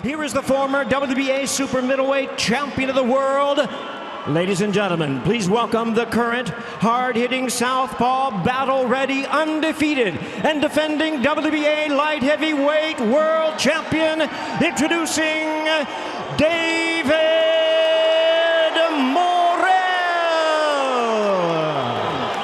Here is the former WBA super middleweight champion of the world. Ladies and gentlemen, please welcome the current hard-hitting southpaw, battle-ready, undefeated, and defending WBA light heavyweight world champion, introducing David Morrell.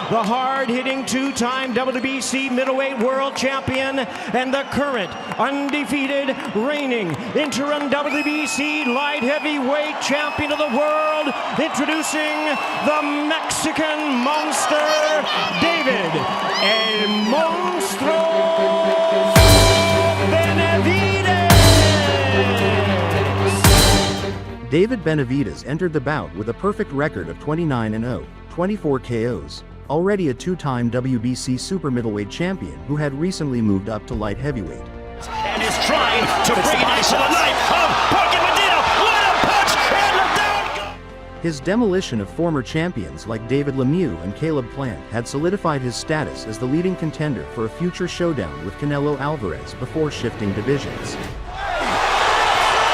The hard-hitting two-time WBC middleweight world champion and the current undefeated reigning interim WBC light heavyweight champion of the world, introducing the Mexican monster, David El Monstruo Benavidez. David Benavidez entered the bout with a perfect record of 29-0, 24 KOs. Already a two-time WBC super middleweight champion who had recently moved up to light heavyweight. And is trying to bring it into the knife of Benavidez. What a punch! And the down. His demolition of former champions like David Lemieux and Caleb Plant had solidified his status as the leading contender for a future showdown with Canelo Alvarez before shifting divisions.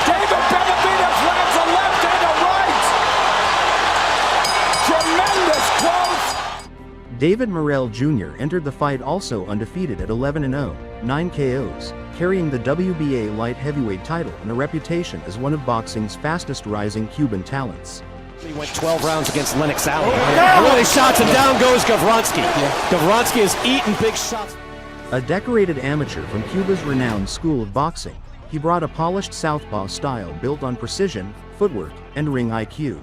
David Benavidez lands a left and a right. Tremendous close. David Morrell Jr. entered the fight also undefeated at 11-0, 9 KOs, carrying the WBA light heavyweight title and a reputation as one of boxing's fastest rising Cuban talents. He went 12 rounds against Lennox Allen. Early shots and down goes Gavronski. Gavronski has eaten big shots. A decorated amateur from Cuba's renowned school of boxing, he brought a polished southpaw style built on precision, footwork, and ring IQ.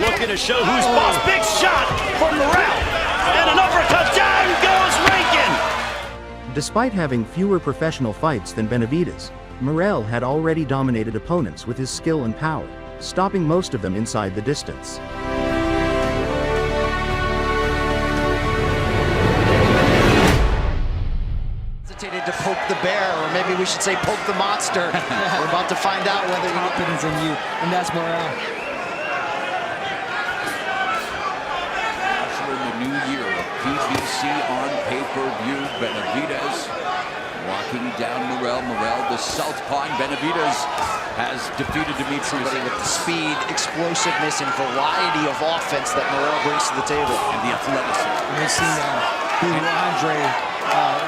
Looking to show who's boss. Big shot from Morrell. And an uppercut. Down goes Rankin. Despite having fewer professional fights than Benavidez, Morrell had already dominated opponents with his skill and power, stopping most of them inside the distance. Hesitated to poke the bear, or maybe we should say poke the monster. We're about to find out whether confidence in you, and that's Morrell. New year of PBC on pay-per-view. Benavidez walking down Morrell. Morrell, the southpaw, and Benavidez has defeated Demetrius with the speed, explosiveness, and variety of offense that Morrell brings to the table. And the athleticism. We've seen Andre,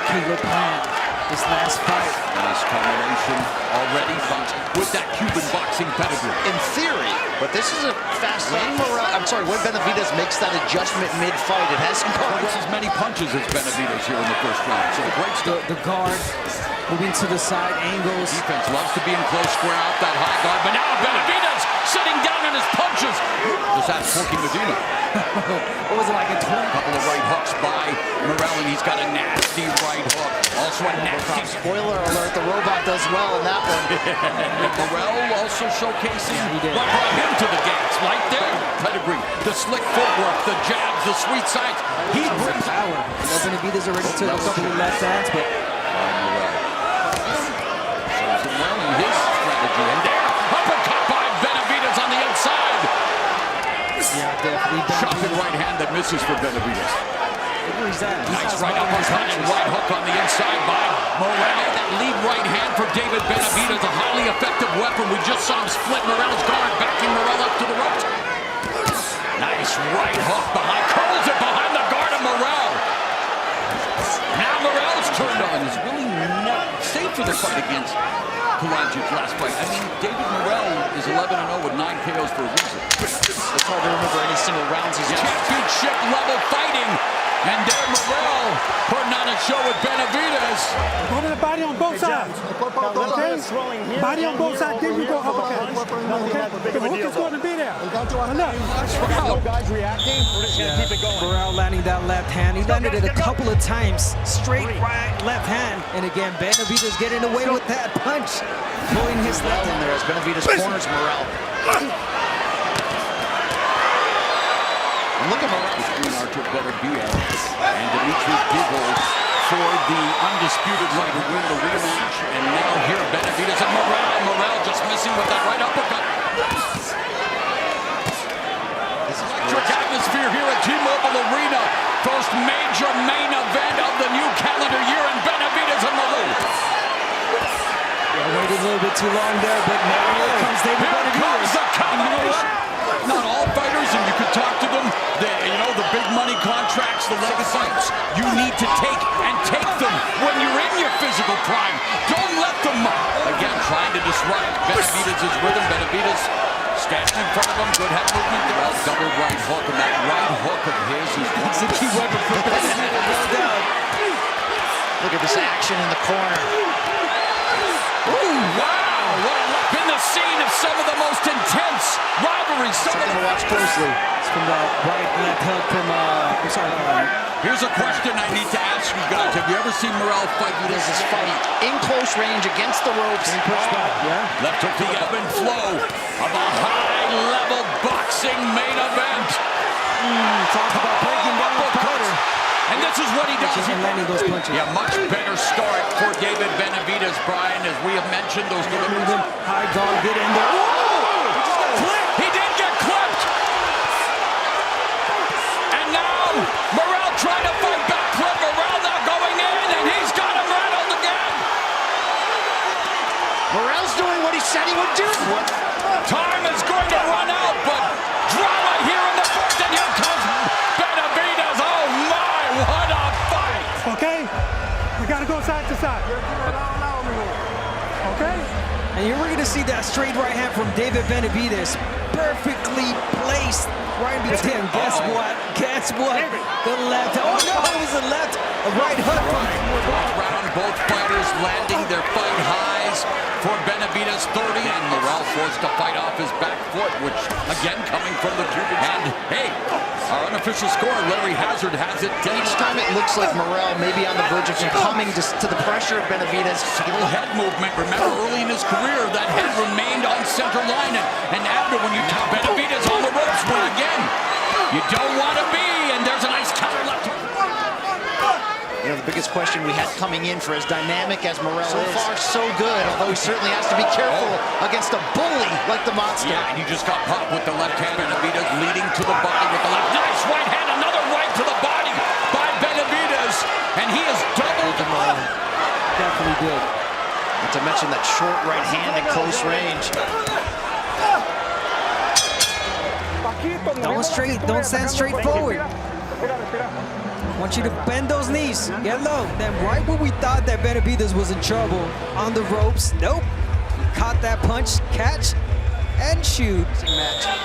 Caleb Plant, this last fight. Nice combination already with that Cuban boxing pedigree. In theory, but this is a fast when Benavidez makes that adjustment mid-fight, it hasn't gone as many punches as Benavidez here in the first round. So great stuff. The guard moving to the side, angles. Defense loves to be in close, square out that high guard, but now Benavidez sitting down on his punches. Just ask Porky Medina. What was it, like a 20? A couple of right hooks by Morrell, and he's got a nasty right hook. Also a nasty. Spoiler alert, the robot does well in that one. Morrell also showcasing what brought him to the dance. Right there, pedigree, the slick footwork, the jabs, the sweet sights. He brings power. Benavidez already took a couple of left hands, but shows him well in his strategy. And there, uppercut by Benavidez on the inside. yeah, definitely. Shocking right hand that misses for Benavidez. Where's that? Nice right uppercut and right hook on the inside by Morrell. That lead right hand for David Benavidez, a highly effective weapon. We just saw him split Morrell's guard, backing Morrell up to the ropes. Nice right hook behind, curls it behind the guard of Morrell. Now Morrell's turned on. He's really not safe for the fight against Karadzic last fight. I mean, David Morrell is 11-0 with 9 KOs for a reason. It's hard to remember any single rounds he's in. Championship level fighting. And there Morrell putting on a show with Benavidez. Go to the body on both sides. Okay? Body on both sides, then you go uppercut. Okay? The hook is going to be there. Look. Guys reacting. We're just going to keep it going. Morrell landing that left hand. He landed it a couple of times. Straight right, left hand. And again, Benavidez getting away with that punch. Pulling his left in there as Benavidez corners Morrell. Look at Morrell. Between Artur Benavidez and Dimitri Bivol for the undisputed right to win the rematch. And now here Benavidez and Morrell. Morrell just missing with that right uppercut. Electric atmosphere here at T-Mobile Arena. First major main event of the new calendar year, and Benavidez and Morrell. Yeah, waited a little bit too long there, but now here comes David Benavidez. The combination. Not all fighters, and you could talk to them, the big money contracts, the legacies. You need to take them when you're in your physical prime. Don't let them, again, trying to disrupt Benavidez' rhythm. Benavidez standing in front of him, good head movement. Double right hook, and that right hook of his is a key weapon for Benavidez. Look at this action in the corner. Ooh, wow! What a look in the scene of some of the most intense rivalries. Something to watch closely. It's from the right left hook from, Here's a question I need to ask you guys. Have you ever seen Morrell fight? This is fight in close range against the ropes. Left hook, the ebb and flow of a high-level boxing main event. Talk about breaking down the powder. And this is what he does. And landing those punches. Yeah, much better start for David Benavidez, Brian, as we have mentioned. Those deliveries. High guard, get in there. He did get clipped. And now Morrell trying to fight back. Clip Morrell now going in, and he's got him rattled again. Morrell's doing what he said he would do. Time is going to run out, but drama here in the first, and here comes Benavidez. Oh my, what a fight! Okay? We gotta go side to side. Okay? And you're going to see that straight right hand from David Benavidez. Perfectly placed right between. Guess what? Guess what? The left. Oh no, it was the left. A right hook. Round, both fighters landing their fight highs. For Benavidez, 30, and Morrell forced to fight off his back foot, which again coming from the Cuban. And hey, our unofficial score, Larry Hazard has it. Each time it looks like Morrell may be on the verge of succumbing to the pressure of Benavidez. Subtle head movement. Remember, early in his career, that head remained on center line, and after when you tap Benavidez on the ropes, when again, you don't want to be, and there's a nice counter left. You know, the biggest question we had coming in for as dynamic as Morrell is. So far, so good, although he certainly has to be careful against a bully like the monster. Yeah, and he just got popped with the left hand. Benavidez leading to the body with the left. Nice right hand, another right to the body by Benavidez, and he is doubled. Definitely did. Not to mention that short right hand in close range. Don't stand straight forward. I want you to bend those knees, get low. Then right when we thought that Benavidez was in trouble on the ropes, nope. Caught that punch, catch, and shoot.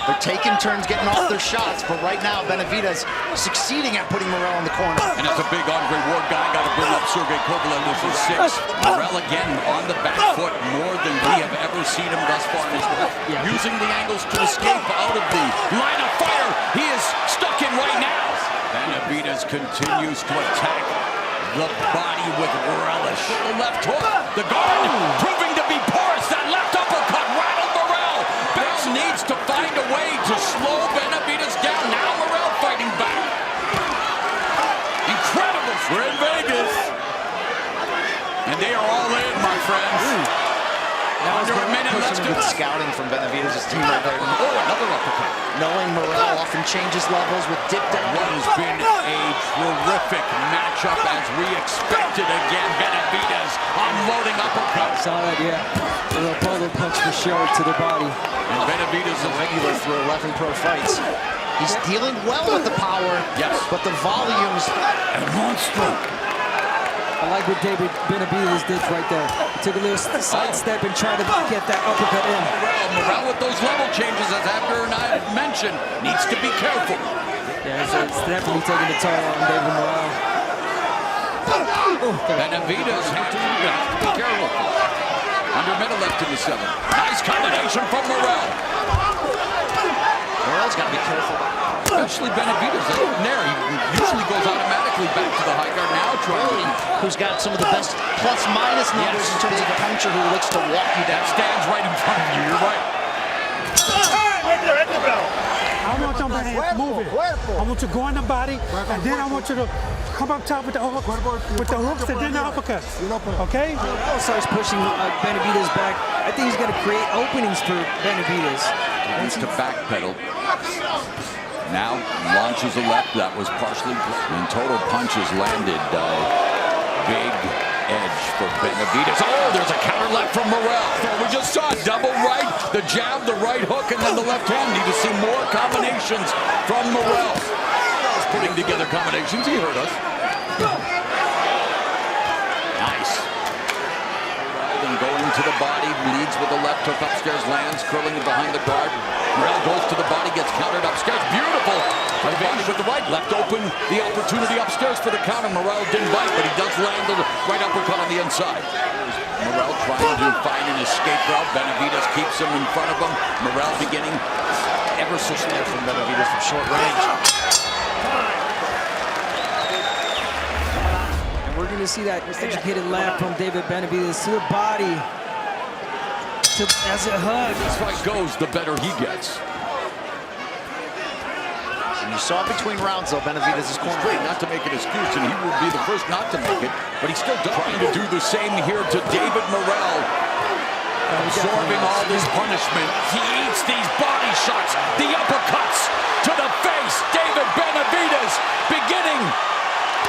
They're taking turns getting off their shots, but right now Benavidez succeeding at putting Morrell in the corner. And as a big Andre Ward guy, got to bring up Sergey Kovalev. This is 6. Morrell again on the back foot more than we have ever seen him thus far in his life. Using the angles to escape out of the line of fire. He is stuck in right now. Benavidez continues to attack the body with relish. The left hook, the guard proving to be porous. That left uppercut rattled Morrell. Benavidez needs to find a way to slow Benavidez down. Now Morrell fighting back. Incredible. We're in Vegas. And they are all in, my friends. Under a minute left to good scouting from Benavidez' team right there. Oh, another uppercut. Knowing Morrell often changes levels with dip down. What has been a terrific matchup as we expected again. Benavidez unloading uppercut. Solid, yeah. A little polo punch for sure to the body. And Benavidez is Regular through 11 pro fights. He's dealing well with the power, but the volumes. a monster. I like what David Benavidez did right there. He took a little sidestep and tried to get that uppercut in. Morrell with those level changes, as Abner and I mentioned, needs to be careful. Yeah, so it's definitely taking the toll on David Morrell. Benavidez has to be careful. Under minute left in the 7th. Nice combination from Morrell. Morrell's got to be careful. Especially Benavidez there. He usually goes automatically back to the high guard. Now trying. Who's got some of the best plus-minus numbers in terms of a puncher who looks to walk you down. Stands right in front of you. You're right. I want them to move it. I want you to go in the body, and then I want you to come up top with the hooks and then the uppercuts. Okay? Morrell starts pushing Benavidez back. I think he's going to create openings for Benavidez. He needs to backpedal. Now launches a left. That was partially in total punches landed. Big edge for Benavidez. Oh, there's a counter left from Morrell. We just saw it. Double right, the jab, the right hook, and then the left hand. Need to see more combinations from Morrell. He's putting together combinations. He heard us. Nice. And going to the body, leads with the left hook upstairs, lands, curling it behind the guard. Morrell goes to the body, gets countered upstairs. Beautiful. Advantage with the right, left open the opportunity upstairs for the counter. Morrell didn't bite, but he does land the right uppercut on the inside. Morrell trying to find an escape route. Benavidez keeps him in front of him. Morrell beginning ever so slow from Benavidez from short range. And we're going to see that educated left from David Benavidez to the body. As a hug. This fight goes, the better he gets. And you saw between rounds, though, Benavidez is cornered. Not to make an excuse, and he will be the first not to make it, but he's still trying to do the same here to David Morrell. Absorbing all this punishment. He eats these body shots, the uppercuts to the face. David Benavidez beginning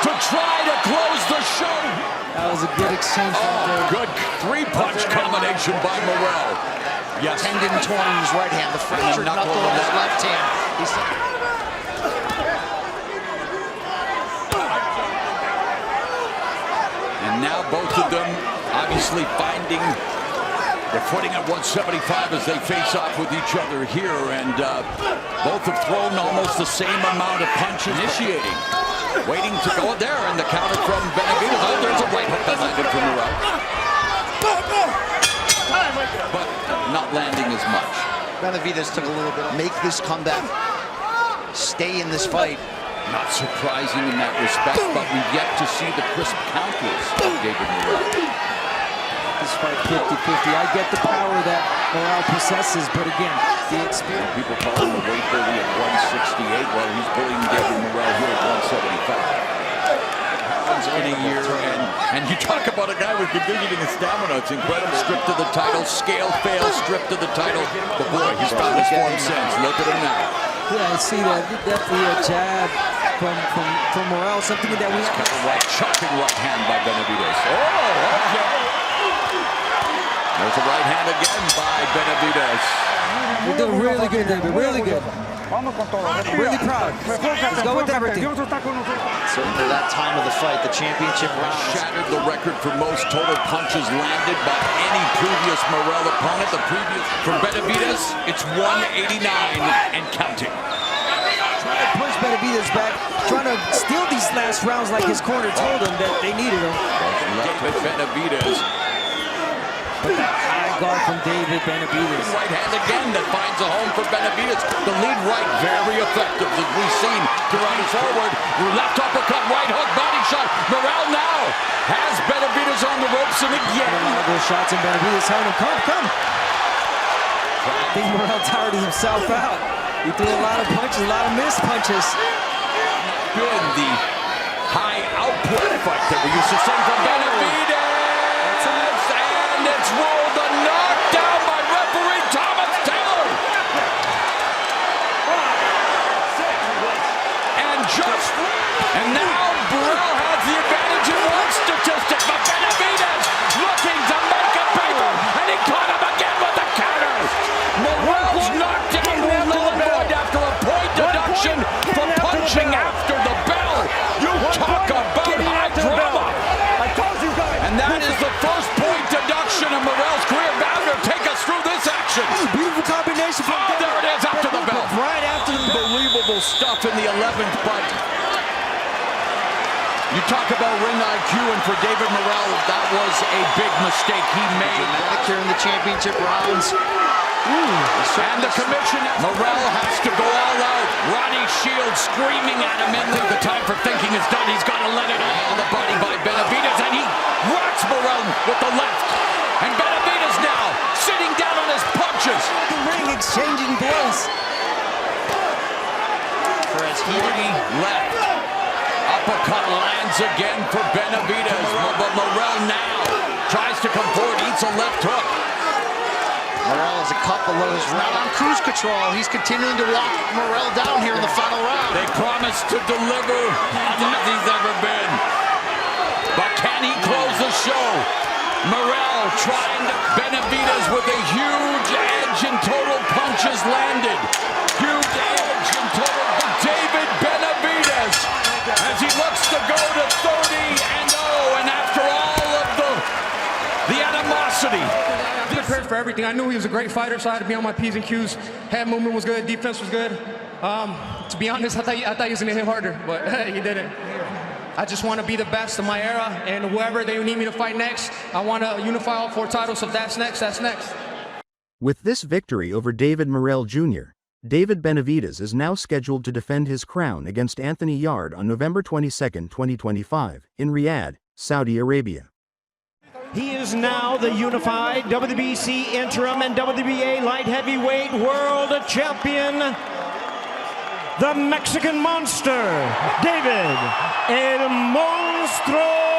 to try to close the show. That was a good exchange. Good three-punch combination by Morrell. Yes. Tendon torn in his right hand, the fractured knuckle in his left hand. And now both of them obviously finding their footing at 175 as they face off with each other here. And both have thrown almost the same amount of punches. Initiating. Waiting to go there, and the counter from Benavidez. Oh, there's a right hook that landed from Morrell. But not landing as much. Benavidez took a little bit. Make this comeback. Stay in this fight. Not surprising in that respect, but we've yet to see the crisp counters of David Morrell. This fight 50-50. I get the power that Morrell possesses, but again, the experience. People call him the weight bully at 168. Well, he's bullying David Morrell here at 175. In a year, and you talk about a guy with conditioning and stamina. It's incredible. Stripped to the title, scale fail, stripped to the title. But boy, he's found his form since. Look at him now. Yeah, I see that. Definitely a jab from Morrell, something that we have. Right, chopping right hand by Benavidez. Oh, okay. There's a right hand again by Benavidez. You're doing really good, David. Really good. Really proud. Let's go with everything. Certainly for that time of the fight, the championship round. Shattered the record for most total punches landed by any previous Morrell opponent. The previous for Benavidez, it's 189 and counting. Trying to push Benavidez back, trying to steal these last rounds like his corner told him that they needed him. David Benavidez. But that high guard from David Benavidez. Right hand again that finds a home for Benavidez. The lead right, very effective as we've seen throughout his forward. Left uppercut, right hook, body shot. Morrell now has Benavidez on the ropes, and again. A lot of those shots, and Benavidez telling him, come. I think Morrell tired himself out. He threw a lot of punches, a lot of missed punches. Been the high output fight that we used to see from Benavidez. And it's ruled a knockdown by referee Thomas Taylor. And now Morrell has the advantage in one statistic, but Benavidez looking to make a paper, and he caught him again with the counter. Morrell's knockdown will null and void after a point deduction for punching after the bell. You talk about high drama. And that is the first point deduction in Morrell's career. Bounder, take us through this action. Beautiful combination from there it is after the bell. Right after the bell. Unbelievable stuff in the 11th, but you talk about ring IQ, and for David Morrell, that was a big mistake he made. Here in the championship rounds. And the commission, Morrell has to go all out. Ronnie Shields screaming at him, and the time for thinking is done. He's got to let it all. The body by Benavidez, and he rocks Morrell with the left. And Benavidez now sitting down on his punches. The ring exchanging blows. Left. Uppercut lands again for Benavidez. But Morrell now tries to come forward, eats a left hook. Morrell is a cut below his round on cruise control. He's continuing to walk Morrell down here in the final round. They promised to deliver as he's ever been. But Can he close the show? Morrell trying to Benavidez with a huge edge and total punches landed. Huge edge and total for David Benavidez as he looks to go to 30-0, and after all of the animosity. Prepared for everything. I knew he was a great fighter, so I had to be on my P's and Q's. Head movement was good, defense was good. To be honest, I thought he was gonna hit harder, but he didn't. I just want to be the best of my era, and whoever they need me to fight next, I want to unify all 4 titles. So if that's next, that's next. With this victory over David Morrell Jr., David Benavidez is now scheduled to defend his crown against Anthony Yarde on November 22, 2025, in Riyadh, Saudi Arabia. He is now the unified WBC Interim and WBA light heavyweight world champion, the Mexican monster, David El Monstro